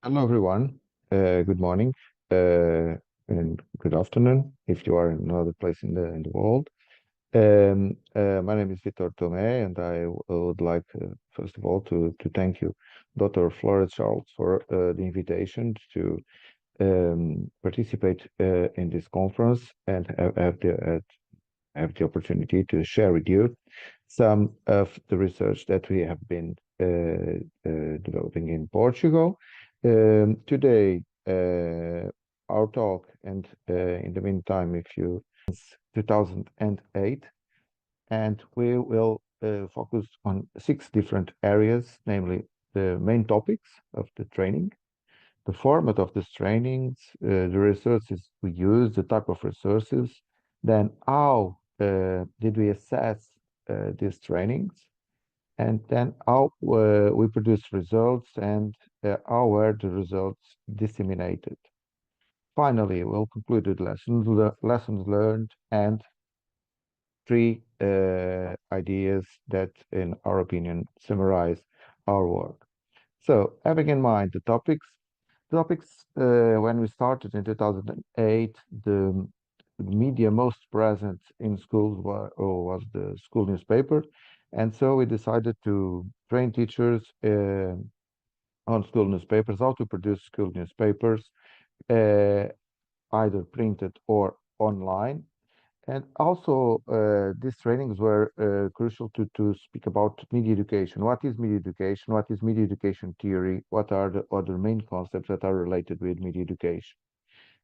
Hello, everyone. Good morning and good afternoon if you are in another place in the world. My name is Vitor Tomé, and would like, first of all, to thank you, Dr. Flora Charles, for the invitation to participate in this conference and have the opportunity to share with you some of the research that we have been developing in Portugal. Today, our talk, and in the meantime, if you 2008, and we will focus on six different areas, namely the main topics of the training, the format of these trainings, the resources we use, the type of resources, then how did we assess these trainings, and then how we produce results and how were the results disseminated. Finally, we'll conclude with lessons learned and three ideas that, in our opinion, summarize our work. So, having in mind the topics, when we started in 2008, the media most present in schools was the school newspaper. And so we decided to train teachers on school newspapers, how to produce school newspapers, uh, either printed or online. And also, these trainings were crucial to speak about media education. What is media education? What is media education theory? What are the other main concepts that are related with media education?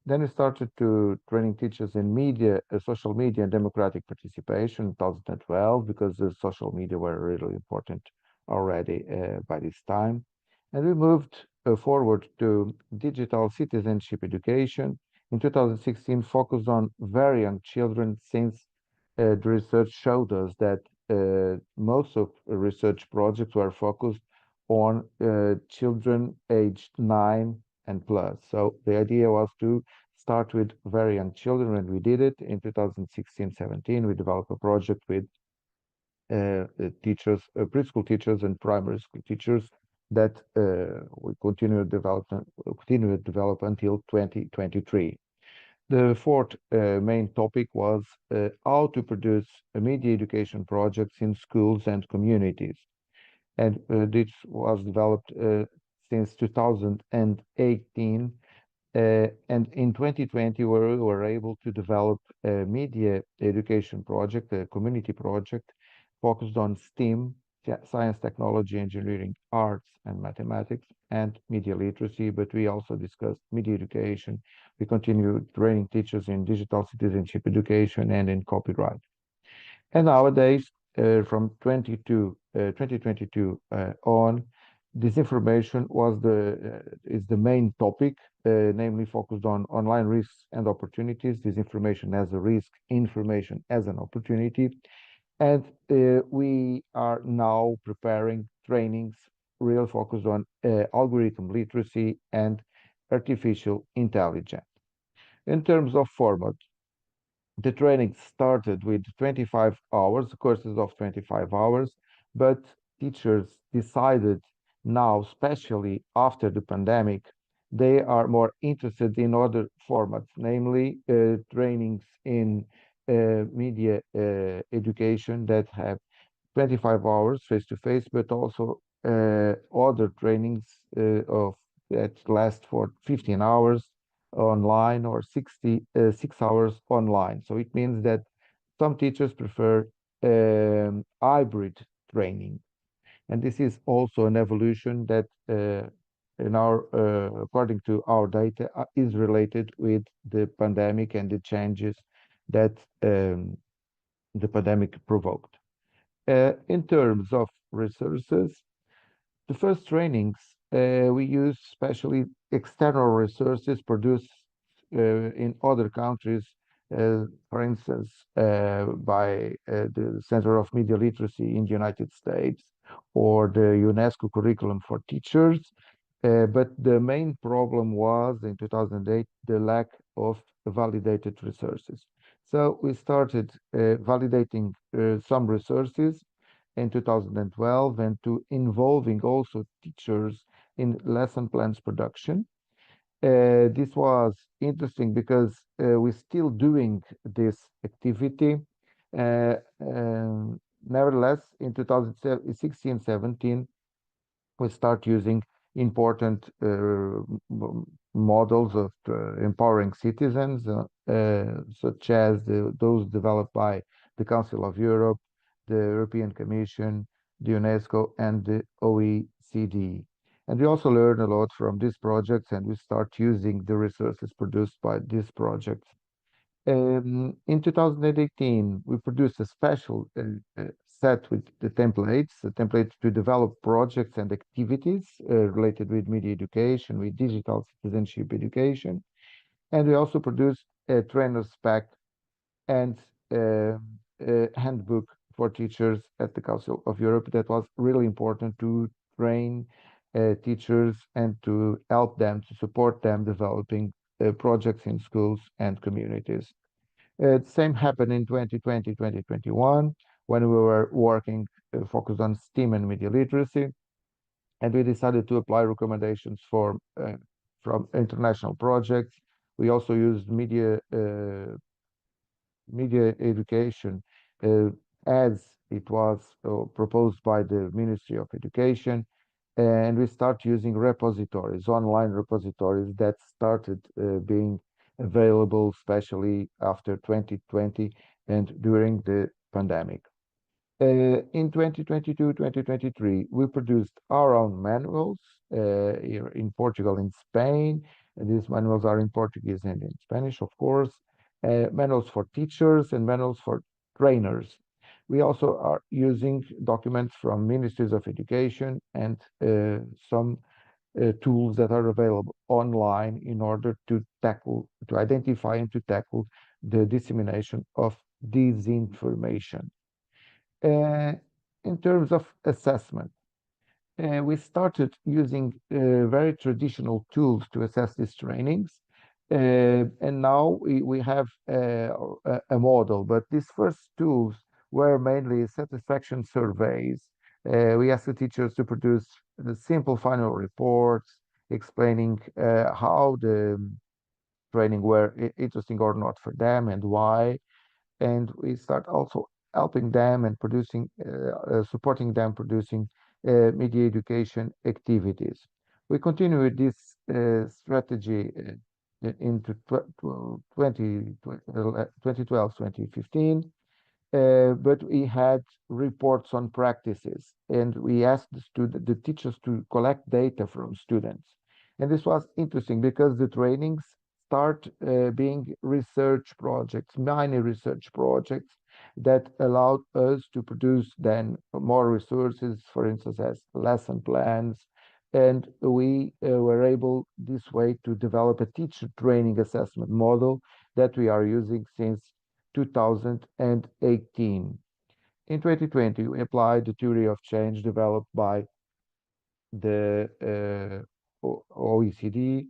Then we started to training teachers in media, social media and democratic participation in 2012, because the social media were really important already by this time. And we moved forward to digital citizenship education. In 2016, focused on very young children, since the research showed us that most of research projects were focused on children aged 9 and plus. So the idea was to start with very young children. When we did it in 2016-17, we developed a project with teachers, preschool teachers and primary school teachers that we continue to develop until 2023. The fourth main topic was how to produce media education projects in schools and communities. And this was developed since 2018, and in 2020, we were able to develop a media education project, a community project focused on STEAM, science, technology, engineering, arts, and mathematics, and media literacy. But we also discussed media education. We continued training teachers in digital citizenship education and in copyright. And nowadays, from 2022 on, disinformation is the main topic, namely focused on online risks and opportunities. Disinformation as a risk, information as an opportunity, and we are now preparing trainings real focused on algorithm literacy and artificial intelligence. In terms of format, the training started with 25 hours, courses of 25 hours, but teachers decided now, especially after the pandemic, they are more interested in other formats, namely trainings in media education that have 25 hours face to face, but also other trainings of that last for 15 hours online or 6 hours online. So it means that some teachers prefer hybrid training, and this is also an evolution that according to our data, is related with the pandemic and the changes that the pandemic provoked. In terms of resources, the first trainings we use especially external resources produced in other countries, for instance, by the Center of Media Literacy in the United States or the UNESCO curriculum for teachers. But the main problem was in 2008 the lack of validated resources. So we started validating some resources in 2012 and to involving also teachers in lesson plans production. This was interesting because we're still doing this activity. Uh, Nevertheless, in 2016-17, we start using important models of empowering citizens, such as those developed by the Council of Europe, the European Commission, the UNESCO, and the OECD. And we also learn a lot from these projects, and we start using the resources produced by these projects. In 2018, we produced a special set with the templates to develop projects and activities related with media education, with digital citizenship education. And we also produced a trainer's pack and a handbook for teachers at the Council of Europe that was really important to train teachers and to help them, to support them developing projects in schools and communities. The same happened in 2020, 2021, when we were working focused on STEAM and media literacy, and we decided to apply recommendations from international projects. We also used media education as it was proposed by the Ministry of Education, and we start using repositories, online repositories that started being available, especially after 2020 and during the pandemic. In 2022, 2023, we produced our own manuals here in Portugal and Spain. And these manuals are in Portuguese and in Spanish, of course, manuals for teachers and manuals for trainers. We also are using documents from ministries of education and some tools that are available online in order to identify and to tackle the dissemination of disinformation. Uh, in terms of assessment, we started using very traditional tools to assess these trainings. And now we have a model, but these first tools were mainly satisfaction surveys. We asked the teachers to produce the simple final reports explaining how the training were interesting or not for them and why. And we start also helping them and supporting them producing media education activities. We continue with this strategy into 2012, 2015, but we had reports on practices, and we asked the teachers to collect data from students. And this was interesting because the trainings start being research projects, mini research projects that allowed us to produce then more resources, for instance, as lesson plans. And we were able this way to develop a teacher training assessment model that we are using since 2018. In 2020, we applied the theory of change developed by the OECD,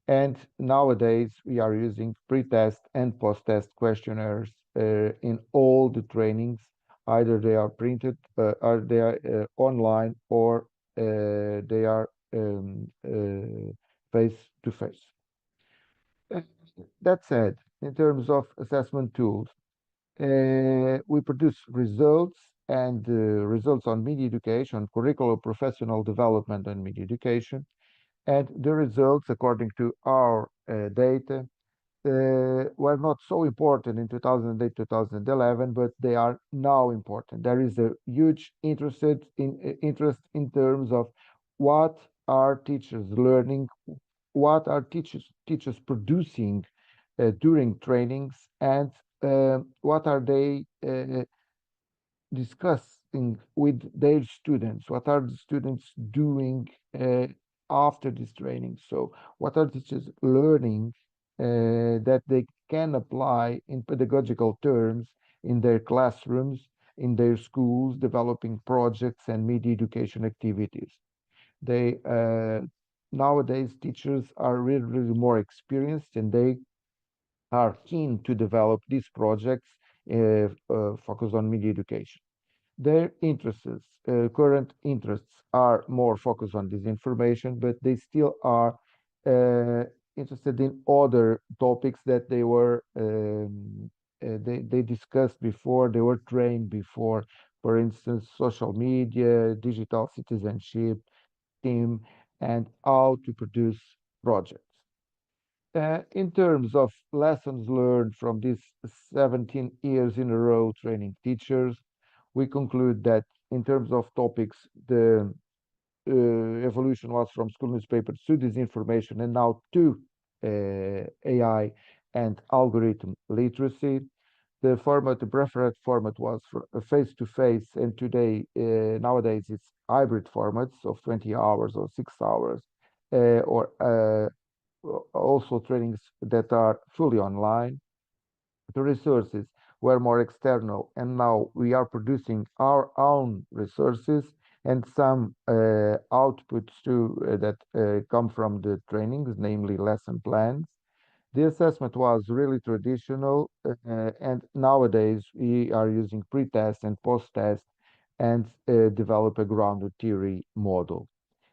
and nowadays we are using pre-test and post-test questionnaires in all the trainings. Either they are printed, or they are online, or they are face to face. That said, in terms of assessment tools, we produce results and results on media education, curricular professional development and media education. And the results, according to our data, were not so important in 2008, 2011, but they are now important. There is a huge interest in terms of what are teachers learning, what are teachers producing during trainings, and what are they discussing with their students, what are the students doing after this training. So what are teachers learning that they can apply in pedagogical terms in their classrooms, in their schools, developing projects and media education activities. They Nowadays teachers are really more experienced, and they are keen to develop these projects focused on media education. Their current interests are more focused on this information, but they still are uh, interested in other topics that they discussed before, they were trained before. For instance, social media, digital citizenship, team, and how to produce projects. In terms of lessons learned from these 17 years in a row training teachers, we conclude that in terms of topics, the evolution was from school newspapers to disinformation and now to AI and algorithm literacy. The preferred format was for a face-to-face, and nowadays, it's hybrid formats of 20 hours or 6 hours, or also trainings that are fully online. The resources were more external, and now we are producing our own resources and some outputs too that come from the trainings, namely lesson plans. The assessment was really traditional, and nowadays we are using pre-test and post-test and develop a grounded theory model.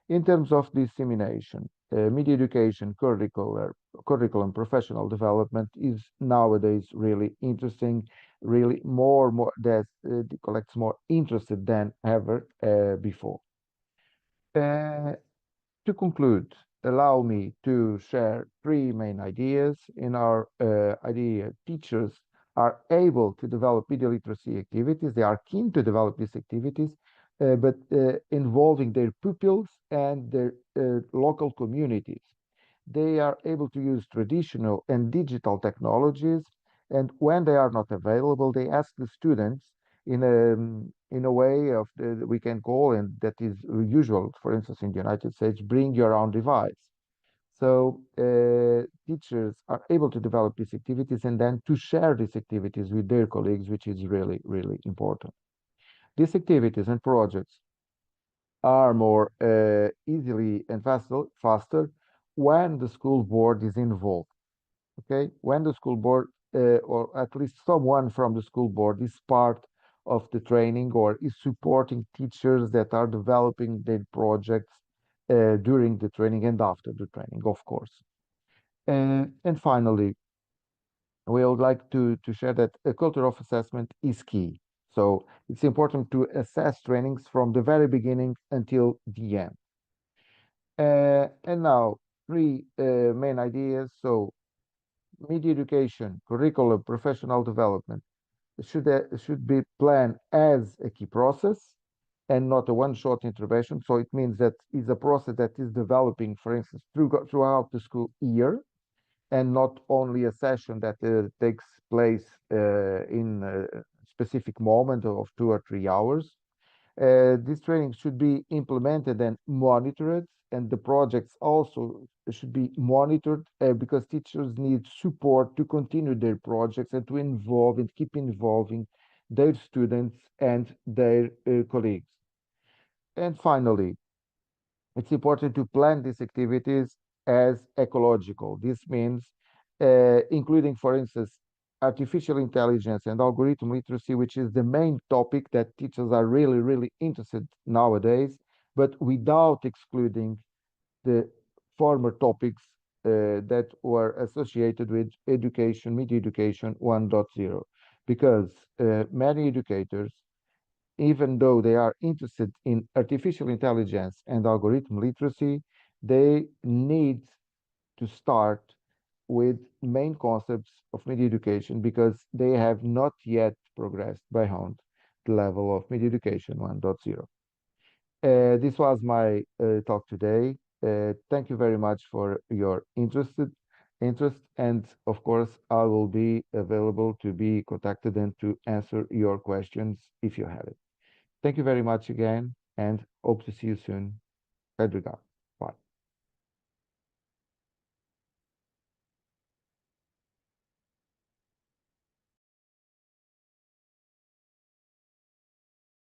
In terms of dissemination, media education curriculum professional development is nowadays really interesting, really more that collects more interested than ever before. Uh, to conclude, allow me to share three main ideas. In our idea, teachers are able to develop media literacy activities. They are keen to develop these activities, but involving their pupils and their local communities. They are able to use traditional and digital technologies, and when they are not available, they ask the students in a way of we can call, and that is usual, for instance, in the United States, bring your own device. So teachers are able to develop these activities and then to share these activities with their colleagues, which is really, really important. These activities and projects are more easily and faster when the school board is involved. Okay, when the school board or at least someone from the school board is part of the training or is supporting teachers that are developing their projects during the training and after the training, of course. And finally, we would like to share that a culture of assessment is key. So it's important to assess trainings from the very beginning until the end. And now, three main ideas. So media education, curriculum, professional development should be planned as a key process and not a one-shot intervention. So it means that is a process that is developing, for instance, throughout the school year, and not only a session that takes place in a specific moment of 2 or 3 hours. This training should be implemented and monitored, and the projects also should be monitored because teachers need support to continue their projects and to involve and keep involving their students and their colleagues. And finally, it's important to plan these activities as ecological. This means including, for instance, artificial intelligence and algorithm literacy, which is the main topic that teachers are really, really interested nowadays, but without excluding the former topics that were associated with education, media education 1.0, because many educators, even though they are interested in artificial intelligence and algorithm literacy, they need to start with main concepts of media education because they have not yet progressed beyond the level of media education 1.0. This was my talk today. Thank you very much for your interest, and of course, I will be available to be contacted and to answer your questions if you have it. Thank you very much again, and hope to see you soon. Pedro.